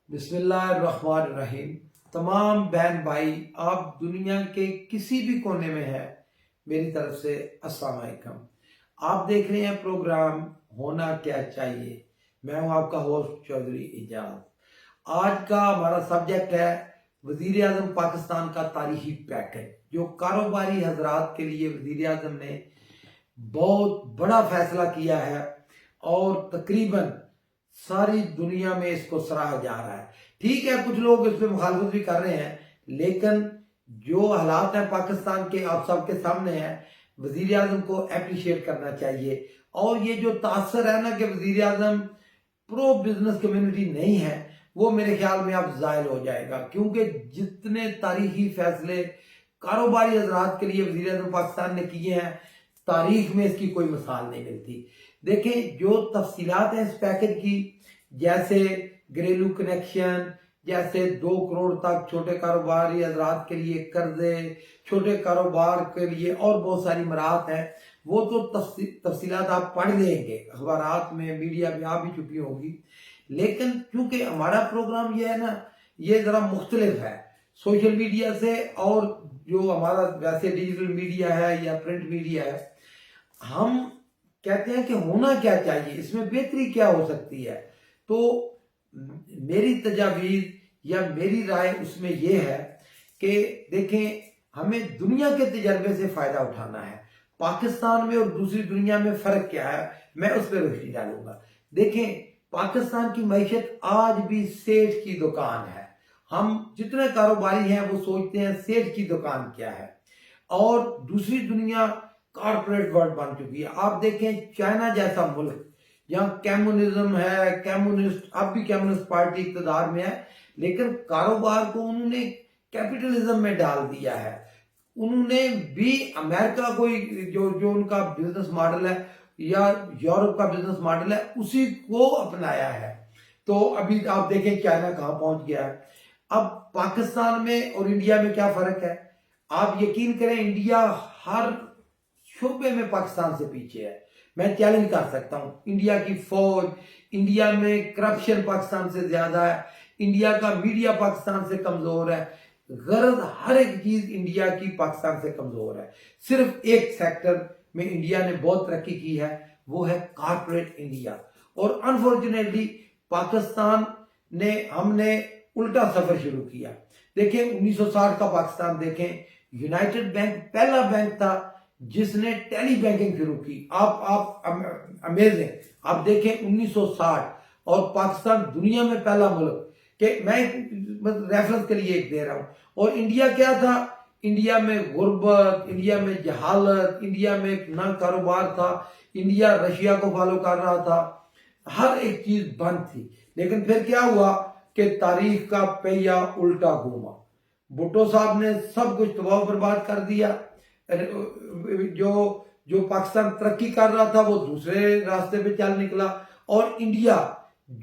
بسم اللہ الرحمن الرحیم۔ تمام بہن بھائی، آپ دنیا کے کسی بھی کونے میں ہیں، میری طرف سے السلام علیکم۔ آپ دیکھ رہے ہیں پروگرام ہونا کیا چاہیے۔ میں ہوں آپ کا ہوسٹ چودھری اعجاز۔ آج کا ہمارا سبجیکٹ ہے وزیر اعظم پاکستان کا تاریخی پیکج، جو کاروباری حضرات کے لیے وزیر اعظم نے بہت بڑا فیصلہ کیا ہے اور تقریباً ساری دنیا میں اس کو سراہا جا رہا ہے۔ ٹھیک ہے، کچھ لوگ اس پہ مخالفت بھی کر رہے ہیں، لیکن جو حالات ہیں پاکستان کے آپ سب کے سامنے ہیں، وزیر اعظم کو اپریشیٹ کرنا چاہیے۔ اور یہ جو تاثر ہے نا کہ وزیر اعظم پرو بزنس کمیونٹی نہیں ہے، وہ میرے خیال میں اب زائل ہو جائے گا، کیونکہ جتنے تاریخی فیصلے کاروباری حضرات کے لیے وزیر اعظم پاکستان نے کیے ہیں، تاریخ میں اس کی کوئی مثال نہیں ملتی۔ دیکھیں جو تفصیلات ہیں اس پیکج کی، جیسے گھریلو کنیکشن، جیسے 2 کروڑ تک چھوٹے کاروباری حضرات کے لیے قرضے، چھوٹے کاروبار کے لیے اور بہت ساری مراحت ہیں، وہ تو تفصیلات آپ پڑھ لیں گے، اخبارات میں میڈیا میں آ بھی چکی ہوگی۔ لیکن چونکہ ہمارا پروگرام یہ ہے نا، یہ ذرا مختلف ہے سوشل میڈیا سے، اور جو ہمارا ویسے ڈیجیٹل میڈیا ہے یا پرنٹ میڈیا ہے۔ ہم کہتے ہیں کہ ہونا کیا چاہیے، اس میں بہتری کیا ہو سکتی ہے۔ تو میری تجاویز یا میری رائے اس میں یہ ہے کہ دیکھیں، ہمیں دنیا کے تجربے سے فائدہ اٹھانا ہے۔ پاکستان میں اور دوسری دنیا میں فرق کیا ہے، میں اس پہ روشنی ڈالوں گا۔ دیکھیں، پاکستان کی معیشت آج بھی سیٹھ کی دکان ہے۔ ہم جتنے کاروباری ہیں وہ سوچتے ہیں سیٹھ کی دکان کیا ہے، اور دوسری دنیا کارپوریٹ ورلڈ بن چکی ہے۔ آپ دیکھیں چائنا جیسا ملک، جہاں کمیونزم ہے، اب بھی کمیونسٹ پارٹی اقتدار میں ہے، لیکن کاروبار کو انہوں نے کیپٹلزم میں ڈال دیا ہے۔ انہوں نے بھی امریکہ کو جو ان کا بزنس ماڈل ہے یا یورپ کا بزنس ماڈل ہے، اسی کو اپنایا ہے۔ تو ابھی آپ دیکھیں چائنا کہاں پہنچ گیا ہے۔ اب پاکستان میں اور انڈیا میں کیا فرق ہے؟ آپ یقین کریں، انڈیا ہر شعبے میں پاکستان سے پیچھے ہے۔ میں چیلنج کر سکتا ہوں، انڈیا کی فوج، انڈیا میں کرپشن پاکستان سے زیادہ ہے، انڈیا کا میڈیا پاکستان سے کمزور ہے۔ غرض ہر ایک چیز انڈیا کی پاکستان سے کمزور ہے۔ صرف ایک سیکٹر میں انڈیا نے بہت ترقی کی ہے، وہ ہے کارپوریٹ انڈیا۔ اور انفارچونیٹلی پاکستان ہم نے الٹا سفر شروع کیا۔ دیکھیں 1960 کا پاکستان دیکھیں، یونائٹڈ بینک پہلا بینک تھا جس نے ٹیلی بینکنگ شروع کی۔ آپ امیزنگ، آپ دیکھیں 1960، اور پاکستان دنیا میں پہلا ملک، کہ میں ریفرنس کے لیے ایک دے رہا ہوں۔ اور انڈیا کیا تھا؟ انڈیا میں غربت، انڈیا میں جہالت، انڈیا میں نہ کاروبار تھا، انڈیا رشیا کو فالو کر رہا تھا، ہر ایک چیز بند تھی۔ لیکن پھر کیا ہوا کہ تاریخ کا پہیہ الٹا گھوما، بھٹو صاحب نے سب کچھ تباہ و برباد کر دیا۔ جو پاکستان ترقی کر رہا تھا وہ دوسرے راستے پہ چل نکلا، اور انڈیا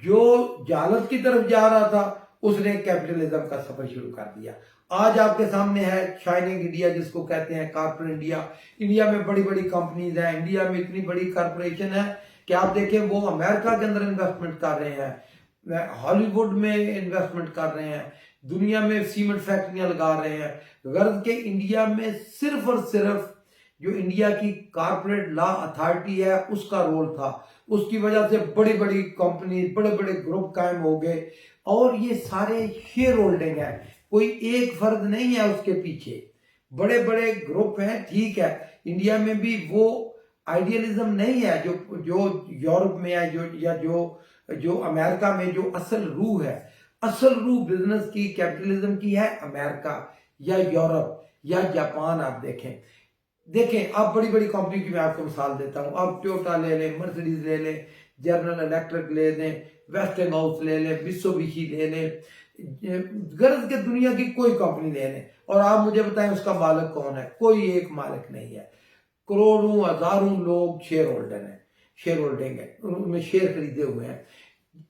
جو جہالت کی طرف جا رہا تھا اس نے کیپٹلزم کا سفر شروع کر دیا۔ آج آپ کے سامنے ہے شائننگ انڈیا، جس کو کہتے ہیں کارپوریٹ انڈیا۔ انڈیا میں بڑی بڑی کمپنیز ہیں، انڈیا میں اتنی بڑی کارپوریشن ہے کہ آپ دیکھیں وہ امریکہ کے اندر انویسٹمنٹ کر رہے ہیں، ہالی ووڈ میں انویسٹمنٹ کر رہے ہیں، دنیا میں سیمنٹ فیکٹریاں لگا رہے ہیں۔ غرض کہ انڈیا میں صرف اور صرف جو انڈیا کی کارپوریٹ لا اتھارٹی ہے اس کا رول تھا، اس کی وجہ سے بڑی بڑی کمپنی، بڑے بڑے گروپ قائم ہو گئے، اور یہ سارے شیئر ہولڈنگ ہے، کوئی ایک فرد نہیں ہے اس کے پیچھے، بڑے بڑے گروپ ہیں۔ ٹھیک ہے، انڈیا میں بھی وہ آئیڈیالزم نہیں ہے جو یورپ میں ہے، یا جو امریکہ میں جو اصل روح ہے۔ اصل روح بزنس کی، کیپٹلزم کی ہے امریکہ یا یورپ یا جاپان۔ آپ دیکھیں آپ بڑی بڑی کمپنی کی میں آپ کو مثال دیتا ہوں، آپ ٹویوٹا لے لیں، مرسڈیز لے لیں، جنرل الیکٹرک لے لیں، ویسٹنگ ہاؤس لے لیں، میتسوبیشی لے لیں، غرض کہ دنیا کی کوئی کمپنی لے لیں، اور آپ مجھے بتائیں اس کا مالک کون ہے؟ کوئی ایک مالک نہیں ہے۔ کروڑوں ہزاروں لوگ شیئر ہولڈنگ ہے، ان میں شیئر خریدے ہوئے ہیں۔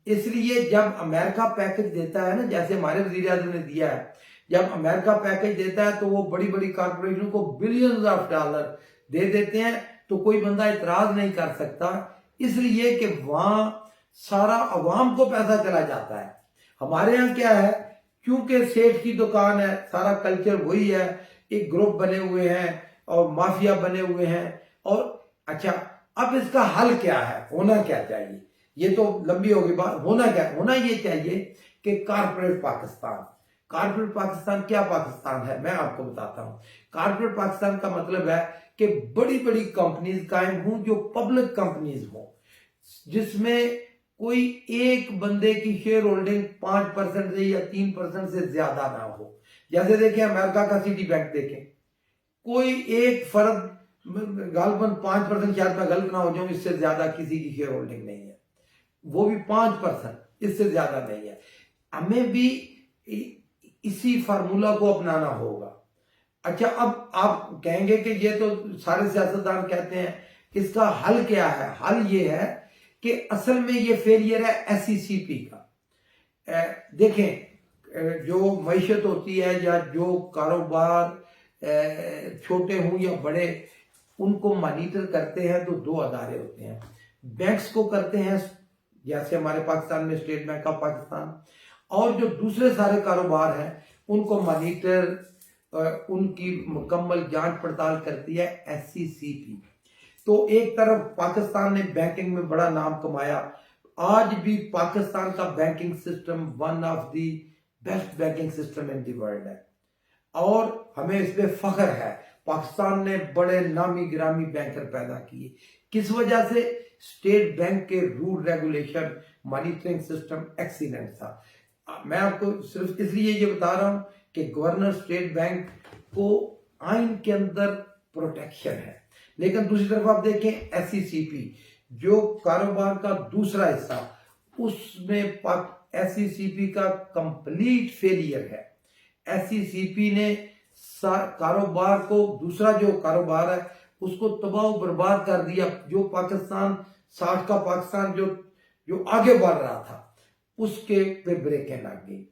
اس لیے جب امریکہ پیکج دیتا ہے نا، جیسے ہمارے وزیر اعظم نے دیا ہے، جب امریکہ پیکج دیتا ہے تو وہ بڑی بڑی کارپوریشنوں کو بلینز آف ڈالر دے دیتے ہیں، تو کوئی بندہ اعتراض نہیں کر سکتا، اس لیے کہ وہاں سارا عوام کو پیسہ چلا جاتا ہے۔ ہمارے ہاں کیا ہے، کیونکہ سیٹھ کی دکان ہے، سارا کلچر وہی ہے، ایک گروپ بنے ہوئے ہیں اور مافیا بنے ہوئے ہیں. اور اچھا اب اس کا حل کیا ہے، ہونا کیا چاہیے؟ یہ تو لمبی ہوگی بات. ہونا کیا، ہونا یہ چاہیے کہ کارپوریٹ پاکستان. کارپوریٹ پاکستان کیا پاکستان ہے، میں آپ کو بتاتا ہوں. کارپوریٹ پاکستان کا مطلب ہے کہ بڑی بڑی کمپنیز قائم ہوں جو پبلک کمپنیز ہوں، جس میں کوئی ایک بندے کی شیئر ہولڈنگ 5% سے یا 3% سے زیادہ نہ ہو. جیسے دیکھیں امریکہ کا سٹی بینک دیکھیں، کوئی ایک فرد غالباً 5%، شاید میں غلط نہ ہو جاؤں، اس سے زیادہ کسی کی شیئر ہولڈنگ نہیں ہے، وہ بھی 5%، اس سے زیادہ نہیں ہے. ہمیں بھی اسی فارمولہ کو اپنانا ہوگا. اچھا اب آپ کہیں گے کہ یہ تو سارے سیاستدان کہتے ہیں، اس کا حل کیا ہے؟ حل یہ ہے کہ اصل میں یہ فیلئر ہے ایس سی سی پی کا. دیکھیں جو معیشت ہوتی ہے یا جو کاروبار چھوٹے ہوں یا بڑے، ان کو مانیٹر کرتے ہیں تو دو ادارے ہوتے ہیں. بینکس کو کرتے ہیں، جیسے ہمارے پاکستان میں اسٹیٹ بینک آف پاکستان، اور جو دوسرے سارے کاروبار ہیں ان کو مانیٹر، ان کی مکمل جانچ پڑتال کرتی ہے ایس سی سی پی. تو ایک طرف پاکستان نے بینکنگ میں بڑا نام کمایا، آج بھی پاکستان کا banking system one of the best banking system in the world ہے، اور ہمیں اس پہ فخر ہے. پاکستان نے بڑے نامی گرامی بینکر پیدا کیے. کس وجہ سے؟ اسٹیٹ بینک کے rule regulation monitoring system excellent تھا. میں آپ کو صرف اس لیے یہ بتا رہا ہوں کہ گورنر اسٹیٹ بینک کو آئین کے اندر پروٹیکشن ہے. لیکن دوسری طرف آپ دیکھیں ایس سی سی پی جو کاروبار کا دوسرا حصہ، اس میں ایس سی سی پی کا کمپلیٹ فیلئر ہے. ایس سی سی پی نے کاروبار کو، دوسرا جو کاروبار ہے اس کو تباہ و برباد کر دیا. جو پاکستان 60 کا پاکستان جو آگے بڑھ رہا تھا، اس کے پہ بریکیں لگ گئی.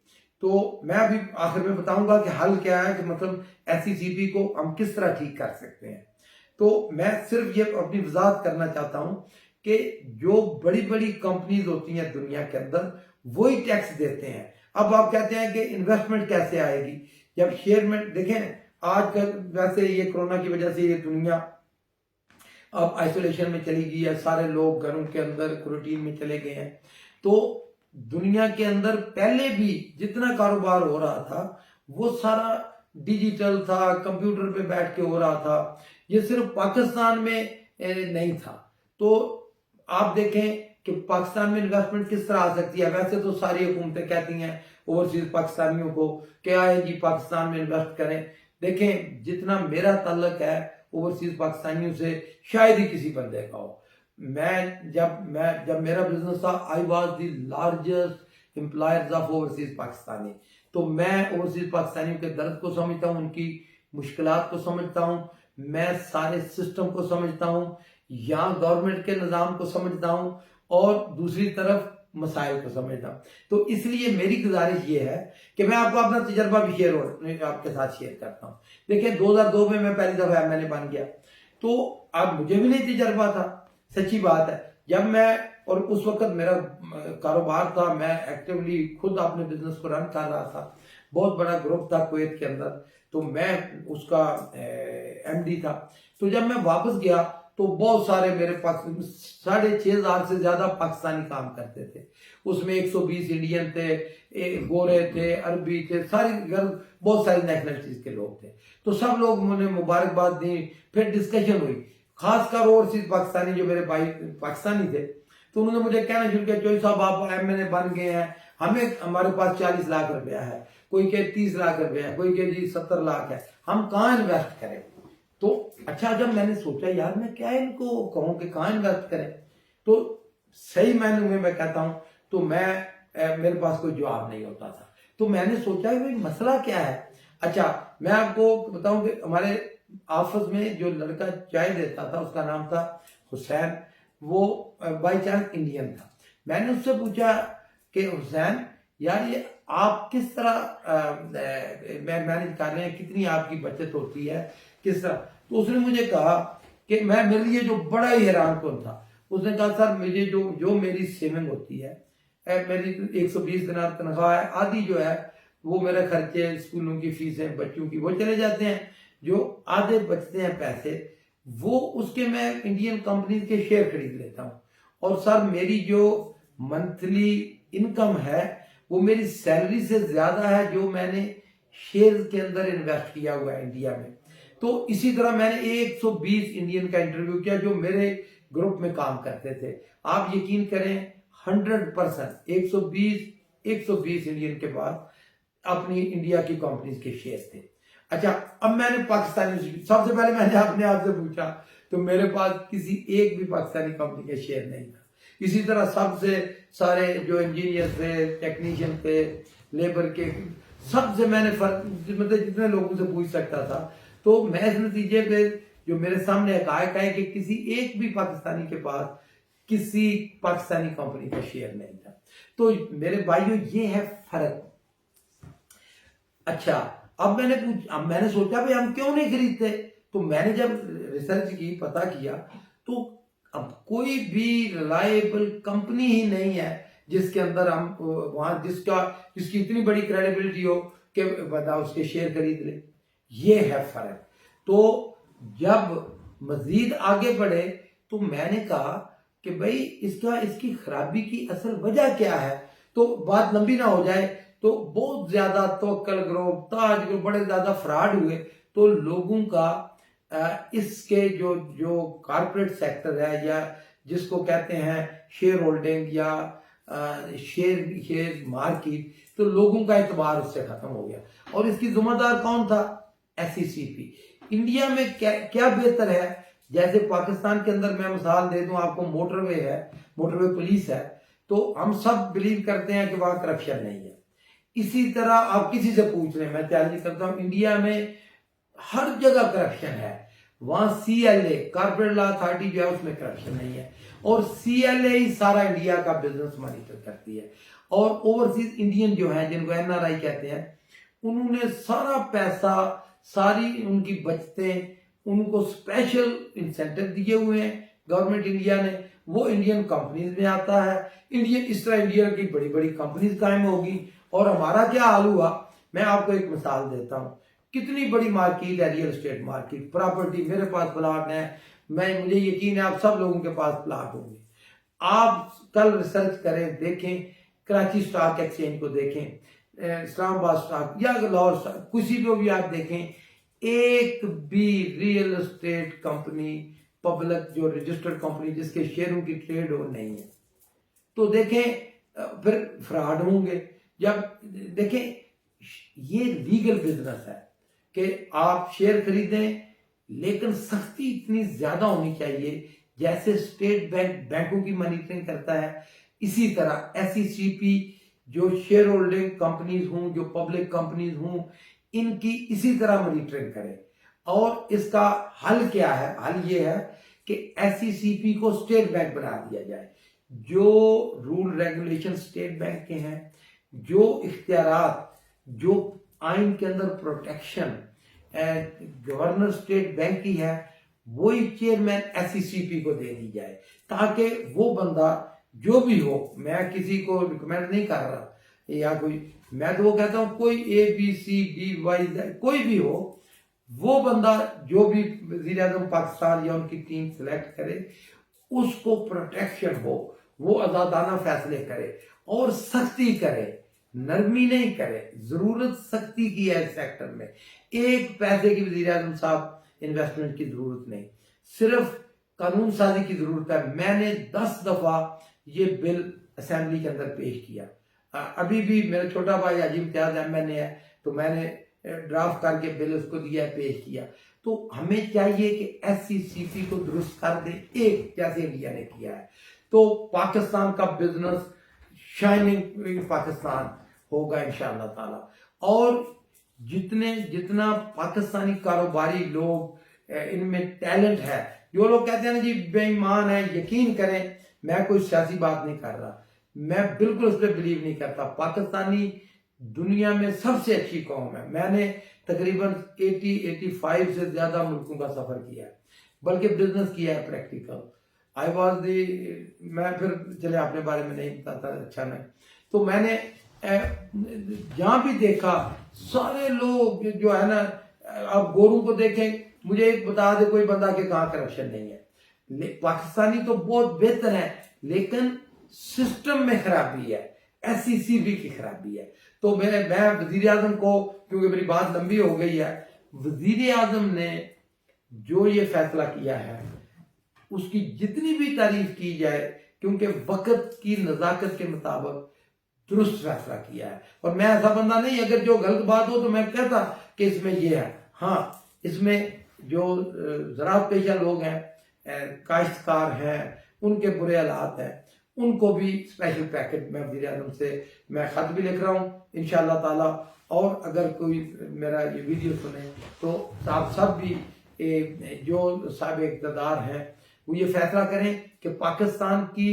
تو میں ابھی آخر میں بتاؤں گا کہ حل کیا ہے، کہ مطلب ایس سی سی پی کو ہم کس طرح ٹھیک کر سکتے ہیں. تو میں صرف یہ اپنی وضاحت کرنا چاہتا ہوں کہ جو بڑی بڑی کمپنیز ہوتی ہیں دنیا کے اندر، وہی ٹیکس دیتے ہیں. اب آپ کہتے ہیں کہ انویسٹمنٹ کیسے آئے گی؟ جب شیئر میں دیکھیں، آج کل ویسے یہ کرونا کی وجہ سے یہ دنیا اب آئسولیشن میں چلی گئی ہے، سارے لوگ گھروں کے اندر کوارنٹین میں چلے گئے ہیں. تو دنیا کے اندر پہلے بھی جتنا کاروبار ہو رہا تھا وہ سارا ڈیجیٹل تھا، کمپیوٹر پہ بیٹھ کے ہو رہا تھا. یہ صرف پاکستان میں نہیں تھا. تو آپ دیکھیں کہ پاکستان میں انویسٹمنٹ کس طرح آ سکتی ہے. ویسے تو ساری حکومتیں کہتی ہیں اوورسیز پاکستانیوں کو کہ آئے جی پاکستان میں انویسٹ کریں. دیکھیں جتنا میرا تعلق ہے اوورسیز پاکستانیوں سے شاید ہی کسی بندے کا ہو. جب میرا بزنس تھا، I was the largest employers of overseas Pakistani. تو میں اوورسیز پاکستانیوں کے درد کو سمجھتا ہوں، ان کی مشکلات کو سمجھتا ہوں، میں سارے سسٹم کو سمجھتا ہوں، یہاں گورنمنٹ کے نظام کو سمجھتا ہوں، اور دوسری طرف مسائل کو سمجھتا ہوں. تو اس لیے میری گزارش یہ ہے کہ میں آپ کو اپنا تجربہ بھی آپ کے ساتھ شیئر کرتا ہوں. دیکھیں 2002 میں پہلی دفعہ ایم این اے بن گیا، تو اب مجھے بھی نہیں تجربہ تھا، سچی بات ہے. جب میں، اور اس وقت میرا کاروبار تھا، میں ایکٹیولی خود اپنے بزنس کو رن کر رہا تھا، بہت بڑا گروپ تھا کویت کے اندر، تو میں اس کا ایم ڈی تھا. تو جب میں واپس گیا تو بہت سارے میرے پاس 6,500 سے زیادہ پاکستانی کام کرتے تھے. اس میں 120 انڈین تھے، گورے تھے، عربی تھے، بہت ساری نیشنلٹیز کے لوگ تھے. تو سب لوگ انہوں نے مبارکباد دی. پھر ڈسکشن ہوئی، خاص کر اوورسیز پاکستانی جو میرے بھائی پاکستانی تھے، تو انہوں نے مجھے کہنا شروع کیا، چوہی صاحب آپ ایم این اے بن گئے ہیں، ہمارے پاس 40 لاکھ روپیہ ہے، کوئی کہ 30 لاکھ روپیہ ہے، کوئی کہ جی 70 لاکھ ہے، ہم کہاں انویسٹ کریں؟ تو اچھا جب میں نے سوچا یار میں کیا ان کو کہوں کہ کہاں انویسٹ کریں، تو صحیح معنوں میں کہتا ہوں تو میرے پاس کوئی جواب نہیں ہوتا تھا. تو میں نے سوچا کہ مسئلہ کیا ہے. اچھا میں آپ کو بتاؤں کہ ہمارے آفس میں جو لڑکا چائے دیتا تھا اس کا نام تھا حسین، وہ بائی چانس انڈین تھا. میں نے اس سے پوچھا کہ حسین یار یہ آپ کس طرح مینج کر رہے ہیں، کتنی آپ کی بچت ہوتی ہے، کس طرح؟ تو اس نے مجھے کہا کہ میرے لیے جو بڑا ہی حیران کن تھا، اس نے کہا سر مجھے جو میری سیونگ ہوتی ہے میری 120 دینار تنخواہ ہے، آدھی جو ہے وہ میرے خرچے، اسکولوں کی فیسیں، بچوں کی، وہ چلے جاتے ہیں، جو آدھے بچتے ہیں پیسے وہ اس کے میں انڈین کمپنیز کے شیئر خرید لیتا ہوں. اور سر میری جو منتھلی انکم ہے وہ میری سیلری سے زیادہ ہے جو میں نے شیئر کے اندر انویسٹ کیا ہوا ہے انڈیا میں. تو اسی طرح میں نے 120 انڈین کا انٹرویو کیا جو میرے گروپ میں کام کرتے تھے. آپ یقین کریں 100% 120 انڈین کے بعد اپنی انڈیا کی کمپنیز کے شیئر تھے. اچھا اب میں نے پاکستانی، سب سے پہلے میں نے اپنے آپ سے پوچھا تو میرے پاس کسی ایک بھی پاکستانی کمپنی کے شیئر نہیں تھا. اسی طرح سب سے سارے جو انجینئر تھے، ٹیکنیشین تھے، لیبر کے، سب سے میں نے مطلب جتنے لوگوں سے پوچھ سکتا تھا. تو میں اس نتیجے پہ جو میرے سامنے حقائق ہے کہ کسی ایک بھی پاکستانی کے پاس کسی پاکستانی کمپنی کا شیئر نہیں تھا. تو میرے بھائیوں یہ ہے فرق. اچھا اب میں نے سوچا بھائی ہم کیوں نہیں خریدتے. تو میں نے جب ریسرچ کی، پتا کیا، تو اب کوئی بھی ریلائبل کمپنی ہی نہیں ہے جس کے اندر ہم وہاں جس کی اتنی بڑی کریڈیبلٹی ہو کہ بندہ اس کے شیئر خرید لے. یہ ہے فرق. تو جب مزید آگے بڑھے تو میں نے کہا کہ بھائی اس کی خرابی کی اصل وجہ کیا ہے. تو بات لمبی نہ ہو جائے تو بہت زیادہ توکل گروپ، تاج گروپ، بڑے زیادہ فراڈ ہوئے. تو لوگوں کا اس کے جو کارپوریٹ سیکٹر ہے یا جس کو کہتے ہیں شیئر ہولڈنگ یا شیئر مارکیٹ، تو لوگوں کا اعتبار اس سے ختم ہو گیا. اور اس کی ذمہ دار کون تھا؟ SECP. انڈیا میں کیا بہتر ہے؟ جیسے پاکستان کے اندر میں مثال دے دوں آپ کو، موٹر وے ہے، موٹر وے پولیس ہے، تو ہم سب بلیو کرتے ہیں کہ وہاں کرپشن نہیں ہے. اسی طرح آپ کسی سے پوچھ لیں، میں چیلنج کرتا ہوں، انڈیا میں ہر جگہ کرپشن ہے. وہاں CLA کارپوریٹ لا اتھارٹی جو ہے اس میں کرپشن نہیں ہے، اور CLA ہی سارا انڈیا کا بزنس مانیٹر کرتی ہے. اور اوورسیز انڈین جو ہیں جن کو NRI کہتے ہیں، انہوں نے سارا پیسہ، ساری ان کی بچتیں، ان کو اسپیشل انسینٹو دیے ہوئے ہیں گورنمنٹ انڈیا نے، وہ انڈین کمپنیز میں آتا ہے. اس طرح انڈیا کی بڑی بڑی کمپنیز قائم ہوگی. اور ہمارا کیا حال ہوا؟ میں آپ کو ایک مثال دیتا ہوں. کتنی بڑی مارکیٹ ہے ریئل اسٹیٹ مارکیٹ، پراپرٹی. میرے پاس پلاٹ ہے، مجھے یقین ہے آپ سب لوگوں کے پاس پلاٹ ہوں گے. آپ کل ریسرچ کریں، دیکھیں، کراچی سٹاک ایکسچینج کو دیکھیں، اسلام آباد سٹاک یا لاہور سٹاک، کسی کو بھی آپ دیکھیں، ایک بھی ریئل اسٹیٹ کمپنی پبلک جو رجسٹرڈ کمپنی جس کے شیئروں کی ٹریڈ ہو نہیں ہے. تو دیکھیں پھر فراڈ ہوں گے. جب دیکھیں یہ لیگل بزنس ہے کہ آپ شیئر خریدیں، لیکن سختی اتنی زیادہ ہونی چاہیے جیسے اسٹیٹ بینک بینکوں کی مانیٹرنگ کرتا ہے، اسی طرح SECP جو شیئر ہولڈنگ کمپنیز ہوں، جو پبلک کمپنیز ہوں، ان کی اسی طرح مانیٹرنگ کرے. اور اس کا حل کیا ہے؟ حل یہ ہے کہ SECP کو اسٹیٹ بینک بنا دیا جائے. جو رول ریگولیشن اسٹیٹ بینک کے ہیں، جو اختیارات، جو آئین کے اندر پروٹیکشن گورنر اسٹیٹ بینک کی ہے، وہی چیئرمین SECP کو دے دی جائے، تاکہ وہ بندہ جو بھی ہو، میں کسی کو ریکمینڈ نہیں کر رہا یا کوئی، میں تو وہ کہتا ہوں کوئی ABCDY کوئی بھی ہو، وہ بندہ جو بھی وزیر اعظم پاکستان یا ان کی ٹیم سلیکٹ کرے، اس کو پروٹیکشن ہو، وہ آزادانہ فیصلے کرے اور سختی کرے، نرمی نہیں کرے. ضرورت سختی کی ہے اس سیکٹر میں. ایک پیسے کی وزیر اعظم صاحب انویسٹمنٹ کی ضرورت نہیں، صرف قانون سازی کی ضرورت ہے. میں نے 10 دفعہ یہ بل اسمبلی کے اندر پیش کیا. ابھی بھی میرا چھوٹا بھائی عجیب امتیاز MNA ہے، تو میں نے ڈرافٹ کر کے بل اس کو دیا، پیش کیا. تو ہمیں چاہیے کہ SECP کو درست کر دے، ایک جیسے انڈیا نے کیا ہے. تو پاکستان کا بزنس شائننگ پاکستان ہوگا انشاءاللہ تعالی. اور جتنا پاکستانی کاروباری لوگ ان میں ٹیلنٹ ہے، جو لوگ کہتے ہیں نا جی بے ایمان ہے، یقین کریں، میں کوئی سیاسی بات نہیں کر رہا، میں بالکل اس پہ بلیو نہیں کرتا. پاکستانی دنیا میں سب سے اچھی قوم ہے. میں نے تقریباً 85 سے زیادہ ملکوں کا سفر کیا ہے، بلکہ بزنس کیا ہے پریکٹیکل. آئی واز دی، میں پھر چلے اپنے بارے میں نہیں بتاتا، اچھا نہیں، تو میں نے جہاں بھی دیکھا سارے لوگ جو ہے نا، آپ گوروں کو دیکھیں، مجھے ایک بتا دے کوئی بندہ کہ کہاں کرپشن نہیں ہے. پاکستانی تو بہت بہتر ہے لیکن سسٹم میں خرابی ہے، ایس سی سی بی کی خرابی ہے. تو میں وزیر اعظم کو، کیونکہ میری بات لمبی ہو گئی ہے، وزیر اعظم نے جو یہ فیصلہ کیا ہے اس کی جتنی بھی تعریف کی جائے، کیونکہ وقت کی نزاکت کے مطابق درست فیصلہ کیا ہے. اور میں ایسا بندہ نہیں، اگر جو غلط بات ہو تو میں کہتا کہ اس میں یہ ہے. ہاں، اس میں جو زراعت پیشہ لوگ ہیں، کاشتکار ہیں، ان کے برے حالات ہیں، ان کو بھی اسپیشل پیکج میں وزیر اعظم سے میں خط بھی لکھ رہا ہوں انشاءاللہ تعالی. اور اگر کوئی میرا یہ ویڈیو سنے تو آپ سب بھی جو صاحب اقتدار ہیں وہ یہ فیصلہ کریں کہ پاکستان کی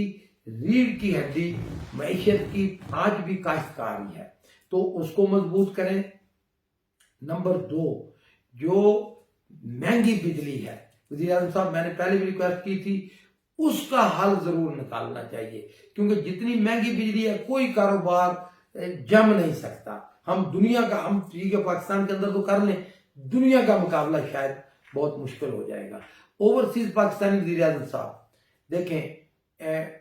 ریڑھ کی ہڈی معیشت کی آج بھی کاشتکاری ہے، تو اس کو مضبوط کریں. نمبر 2، جو مہنگی بجلی ہے، وزیر اعظم صاحب میں نے پہلے بھی ریکویسٹ کی تھی، اس کا حل ضرور نکالنا چاہیے، کیونکہ جتنی مہنگی بجلی ہے کوئی کاروبار جم نہیں سکتا. ہم دنیا کا، ہم ٹھیک ہے پاکستان کے اندر تو کر لیں، دنیا کا مقابلہ شاید بہت مشکل ہو جائے گا. اوورسیز پاکستانی وزیر اعظم صاحب دیکھیں،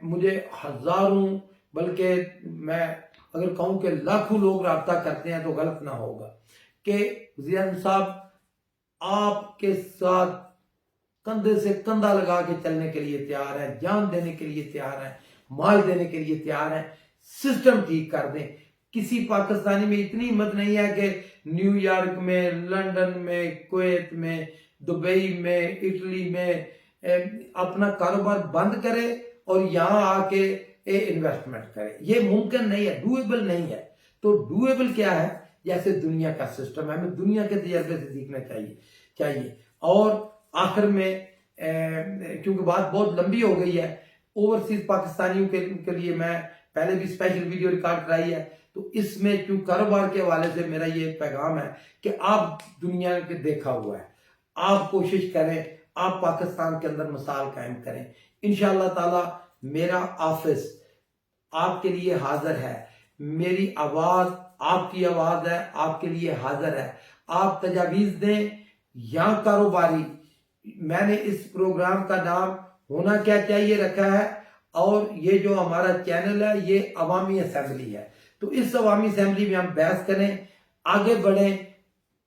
مجھے ہزاروں، بلکہ میں اگر کہوں کہ لاکھوں لوگ رابطہ کرتے ہیں تو غلط نہ ہوگا، کہ وزیر اعظم صاحب آپ کے ساتھ کندھے سے کندھا لگا کے چلنے کے لیے تیار ہیں، جان دینے کے لیے تیار ہیں، مال دینے کے لیے تیار ہیں. سسٹم ٹھیک کر دیں. کسی پاکستانی میں اتنی ہمت نہیں ہے کہ نیو یارک میں، لندن میں، کویت میں، دبئی میں، اٹلی میں اپنا کاروبار بند کرے اور یہاں آ کے انویسٹمنٹ کرے. یہ ممکن نہیں ہے، ڈویبل نہیں ہے. تو ڈویبل کیا ہے؟ جیسے دنیا کا سسٹم ہے، ہمیں دنیا کے تجربے سے سیکھنا چاہیے. اور آخر میں کیونکہ بات بہت لمبی ہو گئی ہے، اوورسیز پاکستانیوں کے لیے میں پہلے بھی اسپیشل ویڈیو ریکارڈ کرائی ہے، تو اس میں کیوں کاروبار کے حوالے سے میرا یہ پیغام ہے کہ آپ دنیا کے دیکھا ہوا ہے، آپ کوشش کریں، آپ پاکستان کے اندر مثال قائم کریں. انشاءاللہ تعالی میرا آفس آپ کے لیے حاضر ہے، میری آواز آپ کی آواز ہے، آپ کے لیے حاضر ہے. آپ تجاویز دیں یا کاروباری. میں نے اس پروگرام کا نام ہونا کیا چاہیے رکھا ہے، اور یہ جو ہمارا چینل ہے یہ عوامی اسمبلی ہے. تو اس عوامی اسمبلی میں ہم بحث کریں، آگے بڑھیں.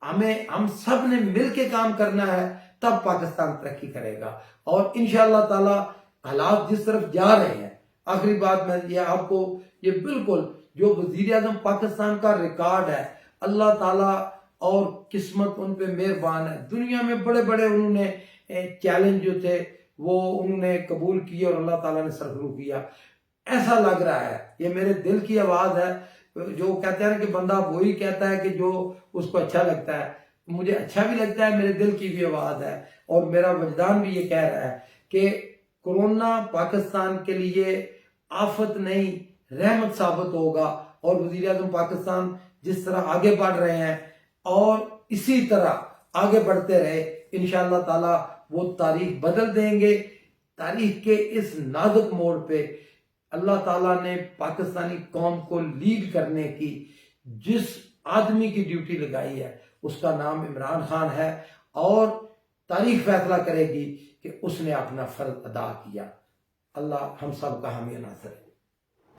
ہم سب نے مل کے کام کرنا ہے، تب پاکستان ترقی کرے گا. اور انشاءاللہ تعالی حالات جس طرف جا رہے ہیں، آخری بات میں یہ آپ کو، یہ بالکل جو وزیر اعظم پاکستان کا ریکارڈ ہے، اللہ تعالی اور قسمت ان پہ مہربان ہے. دنیا میں بڑے بڑے انہوں نے چیلنج جو تھے وہ انہوں نے قبول کیے اور اللہ تعالیٰ نے سرخرو کیا. ایسا لگ رہا ہے، یہ میرے دل کی آواز ہے، جو کہتے ہیں کہ بندہ وہی کہتا ہے کہ جو اس کو اچھا لگتا ہے. مجھے اچھا بھی لگتا ہے، میرے دل کی بھی آواز ہے، اور میرا وجدان بھی یہ کہہ رہا ہے کہ کورونا پاکستان کے لیے آفت نہیں رحمت ثابت ہوگا. اور وزیر اعظم پاکستان جس طرح آگے بڑھ رہے ہیں اور اسی طرح آگے بڑھتے رہے، انشاءاللہ تعالی وہ تاریخ بدل دیں گے. تاریخ کے اس نازک موڑ پہ اللہ تعالیٰ نے پاکستانی قوم کو لیڈ کرنے کی جس آدمی کی ڈیوٹی لگائی ہے اس کا نام عمران خان ہے، اور تاریخ فیصلہ کرے گی کہ اس نے اپنا فرض ادا کیا. اللہ ہم سب کا حامی و ناصر ہے.